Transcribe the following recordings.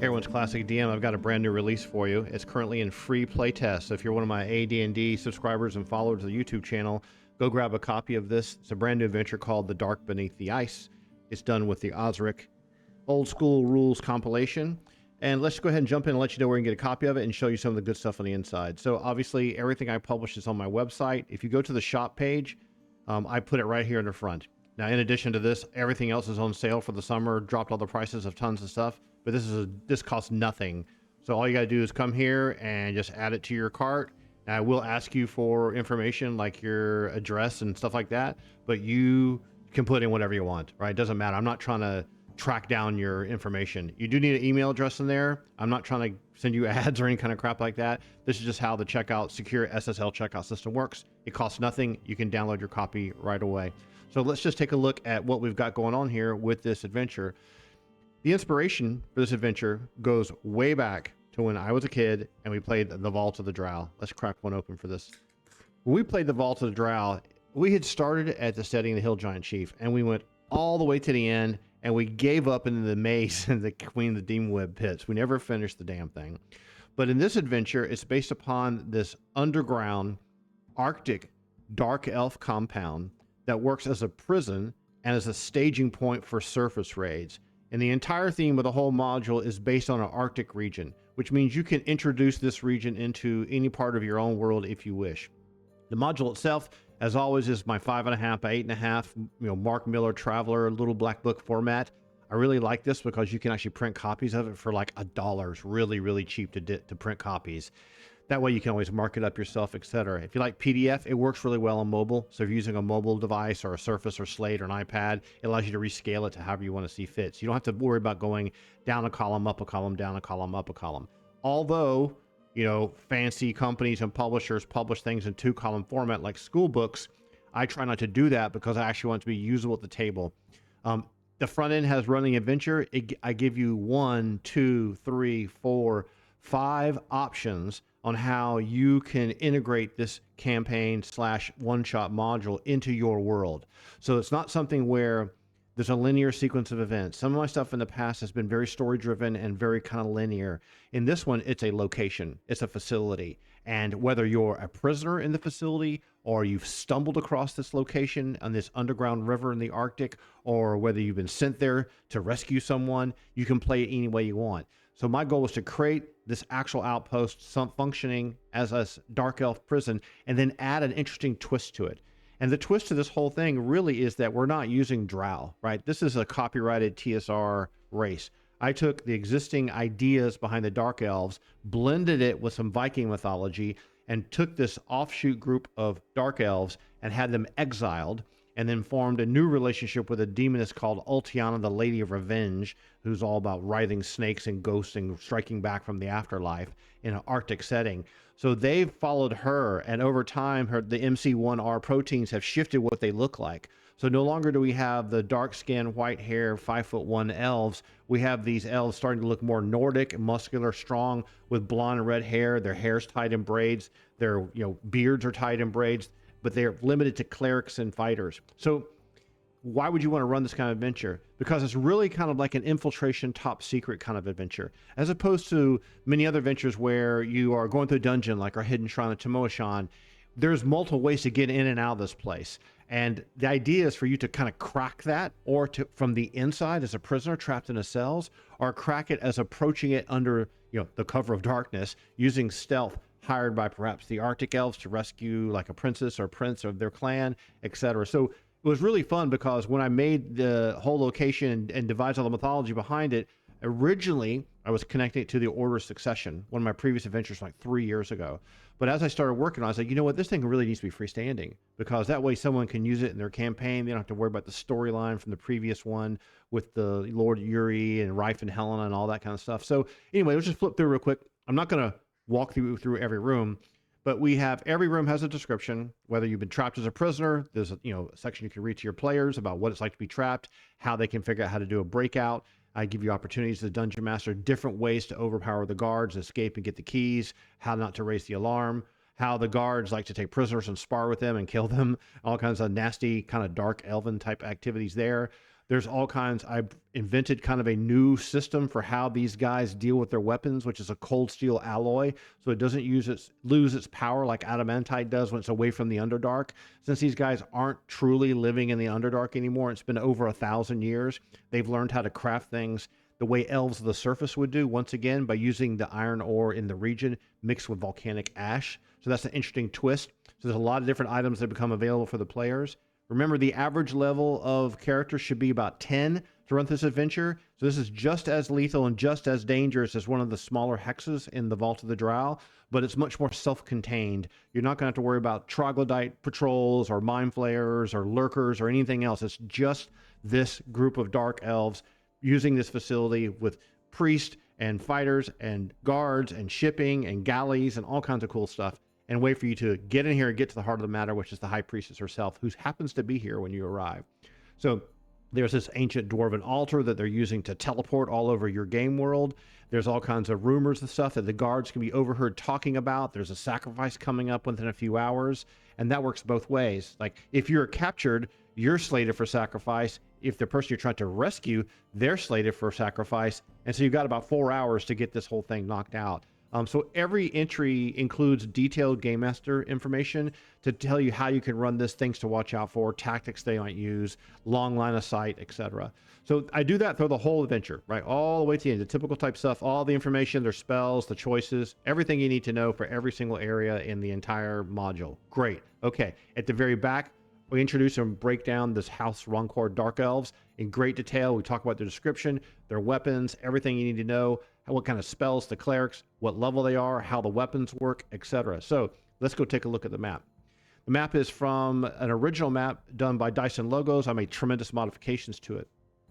Hey everyone's Classic DM. I've got a brand new release for you. It's currently in free playtest. So if you're one of my AD&D subscribers and followers of the YouTube channel, go grab a copy of this. It's a brand new adventure called The Dark Beneath the Ice. It's done with the Osric Old School Rules compilation. And let's go ahead and jump in and let you know where you can get a copy of it and show you some of the good stuff on the inside. So obviously everything I publish is on my website. If you go to the shop page, I put it right here in the front. Now, in addition to this, everything else is on sale for the summer, dropped all the prices of tons of stuff, but this costs nothing. So all you gotta do is come here and just add it to your cart. Now, I will ask you for information like your address and stuff like that, but you can put in whatever you want, right? It doesn't matter. I'm not trying to track down your information. You do need an email address in there. I'm not trying to send you ads or any kind of crap like that. This is just how the checkout, secure SSL checkout system works. It costs nothing. You can download your copy right away. So let's just take a look at what we've got going on here with this adventure. The inspiration for this adventure goes way back to when I was a kid and we played the Vault of the Drow. Let's crack one open for this. When we played the Vault of the Drow, we had started at the setting of the Hill Giant Chief and we went all the way to the end and we gave up into the maze and the Queen of the Demon Web pits. We never finished the damn thing. But in this adventure, it's based upon this underground Arctic Dark Elf compound that works as a prison and as a staging point for surface raids. And the entire theme of the whole module is based on an Arctic region, which means you can introduce this region into any part of your own world if you wish. The module itself, as always, is my 5.5 by 8.5, Mark Miller Traveler little black book format. I really like this because you can actually print copies of it for like $1. It's really, really cheap to print copies. That way you can always mark it up yourself, etc. If you like PDF, it works really well on mobile. So if you're using a mobile device or a Surface or Slate or an iPad, it allows you to rescale it to however you want to see fit. So you don't have to worry about going down a column, up a column, down a column, up a column. Although, fancy companies and publishers publish things in 2-column format like school books, I try not to do that because I actually want it to be usable at the table. The front end has running adventure. I give you 1, 2, 3, 4, 5 options on how you can integrate this campaign / one-shot module into your world. So it's not something where there's a linear sequence of events. Some of my stuff in the past has been very story-driven and very kind of linear. In this one, it's a location, it's a facility. And whether you're a prisoner in the facility or you've stumbled across this location on this underground river in the Arctic, or whether you've been sent there to rescue someone, you can play it any way you want. So my goal was to create this actual outpost, some functioning as a Dark Elf prison, and then add an interesting twist to it. And the twist to this whole thing really is that we're not using Drow, right? This is a copyrighted TSR race. I took the existing ideas behind the Dark Elves, blended it with some Viking mythology, and took this offshoot group of Dark Elves and had them exiled, and then formed a new relationship with a demoness called Ultiana, the Lady of Revenge, who's all about writhing snakes and ghosts and striking back from the afterlife in an Arctic setting. So they've followed her, and over time, the MC1R proteins have shifted what they look like. So no longer do we have the dark skin, white hair, 5'1" elves. We have these elves starting to look more Nordic, muscular, strong, with blonde and red hair. Their hair's tied in braids. Their beards are tied in braids, but they're limited to clerics and fighters. So why would you want to run this kind of adventure? Because it's really kind of like an infiltration top secret kind of adventure, as opposed to many other adventures where you are going through a dungeon like our Hidden Shrine of Timoashan. There's multiple ways to get in and out of this place. And the idea is for you to kind of crack that, or to from the inside as a prisoner trapped in the cells, or crack it as approaching it under the cover of darkness using stealth, hired by perhaps the Arctic Elves to rescue like a princess or prince of their clan, etc. So it was really fun because when I made the whole location and devised all the mythology behind it, originally I was connecting it to the Order of Succession, one of my previous adventures like 3 years ago. But as I started working on it, I was like, you know what, this thing really needs to be freestanding, because that way someone can use it in their campaign. They don't have to worry about the storyline from the previous one with the Lord Uri and Rife and Helena and all that kind of stuff. So anyway, let's just flip through real quick. I'm not going to walk through every room, but we have every room has a description. Whether you've been trapped as a prisoner, there's a section you can read to your players about what it's like to be trapped, how they can figure out how to do a breakout. I give you opportunities as a dungeon master, different ways to overpower the guards, escape and get the keys, how not to raise the alarm, how the guards like to take prisoners and spar with them and kill them, all kinds of nasty kind of dark elven type activities there. There's all kinds. I've invented kind of a new system for how these guys deal with their weapons, which is a cold steel alloy, so it doesn't lose its power like adamantite does when it's away from the Underdark. Since these guys aren't truly living in the Underdark anymore, it's been over 1,000 years. They've learned how to craft things the way elves of the surface would do, once again by using the iron ore in the region mixed with volcanic ash. So that's an interesting twist. So there's a lot of different items that become available for the players. Remember, the average level of character should be about 10 to run this adventure. So this is just as lethal and just as dangerous as one of the smaller hexes in the Vault of the Drow, but it's much more self-contained. You're not going to have to worry about troglodyte patrols or mind flayers or lurkers or anything else. It's just this group of Dark Elves using this facility with priests and fighters and guards and shipping and galleys and all kinds of cool stuff, and wait for you to get in here and get to the heart of the matter, which is the High Priestess herself, who happens to be here when you arrive. So there's this ancient dwarven altar that they're using to teleport all over your game world. There's all kinds of rumors and stuff that the guards can be overheard talking about. There's a sacrifice coming up within a few hours, and that works both ways. Like, if you're captured, you're slated for sacrifice. If the person you're trying to rescue, they're slated for sacrifice. And so you've got about 4 hours to get this whole thing knocked out. So every entry includes detailed game master information to tell you how you can run this, things to watch out for, tactics they might use, long line of sight, etc. So I do that through the whole adventure, right? All the way to the end, the typical type stuff, all the information, their spells, the choices, everything you need to know for every single area in the entire module. Great. Okay. At the very back, we introduce and break down this House Ronquar Dark Elves in great detail. We talk about their description, their weapons, everything you need to know, what kind of spells the clerics, what level they are, how the weapons work, etc. So let's go take a look at the map. The map is from an original map done by Dyson Logos. I made tremendous modifications to it.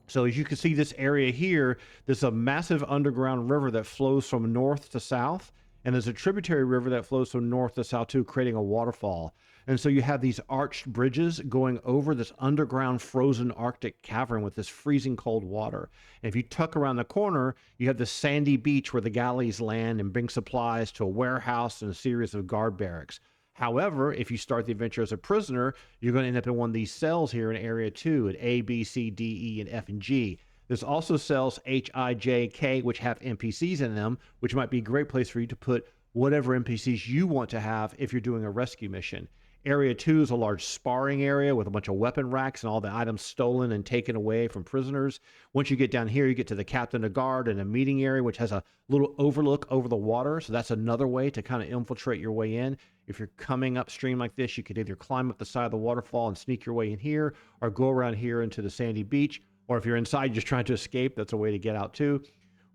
So as you can see, this area here, there's a massive underground river that flows from north to south, and there's a tributary river that flows from north to south too, creating a waterfall. And so you have these arched bridges going over this underground frozen Arctic cavern with this freezing cold water. And if you tuck around the corner, you have this sandy beach where the galleys land and bring supplies to a warehouse and a series of guard barracks. However, if you start the adventure as a prisoner, you're going to end up in one of these cells here in Area 2 at A, B, C, D, E, and F, and G. There's also cells H, I, J, K, which have NPCs in them, which might be a great place for you to put whatever NPCs you want to have if you're doing a rescue mission. Area 2 is a large sparring area with a bunch of weapon racks and all the items stolen and taken away from prisoners. Once you get down here, you get to the captain of guard and a meeting area, which has a little overlook over the water. So that's another way to kind of infiltrate your way in. If you're coming upstream like this, you could either climb up the side of the waterfall and sneak your way in here, or go around here into the sandy beach. Or if you're inside just trying to escape, that's a way to get out too.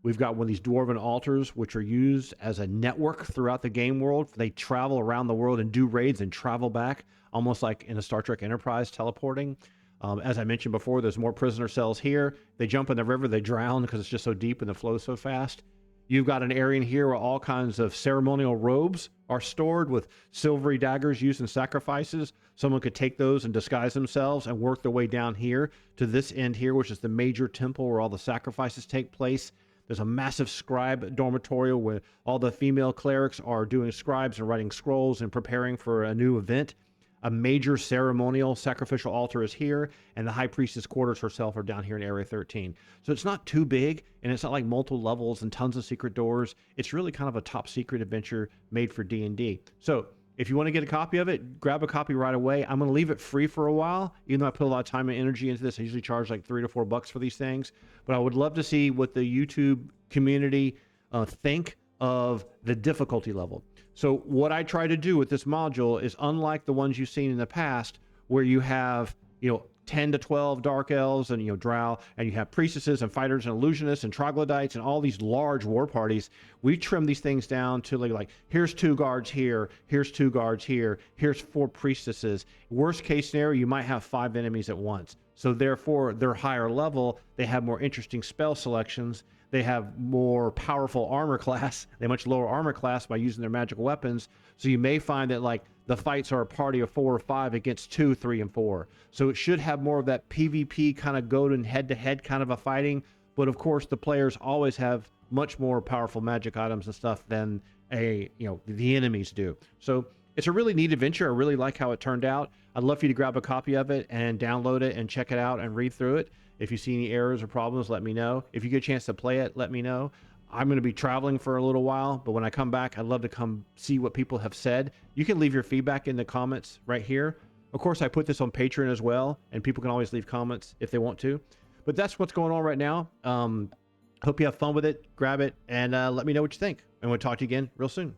We've got one of these dwarven altars, which are used as a network throughout the game world. They travel around the world and do raids and travel back, almost like in a Star Trek Enterprise teleporting. As I mentioned before, there's more prisoner cells here. They jump in the river, they drown because it's just so deep and the flow so fast. You've got an area in here where all kinds of ceremonial robes are stored with silvery daggers used in sacrifices. Someone could take those and disguise themselves and work their way down here to this end here, which is the major temple where all the sacrifices take place. There's a massive scribe dormitory where all the female clerics are doing scribes and writing scrolls and preparing for a new event. A major ceremonial sacrificial altar is here, and the High Priestess quarters herself are down here in Area 13. So it's not too big, and it's not like multiple levels and tons of secret doors. It's really kind of a top secret adventure made for D&D. So if you want to get a copy of it, grab a copy right away. I'm going to leave it free for a while, even though I put a lot of time and energy into this. I usually charge like $3 to $4 for these things, but I would love to see what the YouTube community think of the difficulty level. So what I try to do with this module is, unlike the ones you've seen in the past, where you have 10 to 12 Dark Elves and Drow, and you have priestesses and fighters and illusionists and troglodytes and all these large war parties, we trim these things down to like here's 2 guards here, here's 2 guards here, here's 4 priestesses. Worst case scenario, you might have 5 enemies at once. So therefore, they're higher level, they have more interesting spell selections, they have more powerful armor class, they much lower armor class by using their magical weapons. So you may find that like the fights are a party of 4 or 5 against 2, 3, and 4. So it should have more of that PvP kind of go to head-to-head kind of a fighting. But of course, the players always have much more powerful magic items and stuff than the enemies do. So it's a really neat adventure. I really like how it turned out. I'd love for you to grab a copy of it and download it and check it out and read through it. If you see any errors or problems, let me know. If you get a chance to play it, let me know. I'm going to be traveling for a little while, but when I come back, I'd love to come see what people have said. You can leave your feedback in the comments right here. Of course, I put this on Patreon as well, and people can always leave comments if they want to. But that's what's going on right now. Hope you have fun with it. Grab it and let me know what you think. And we'll talk to you again real soon.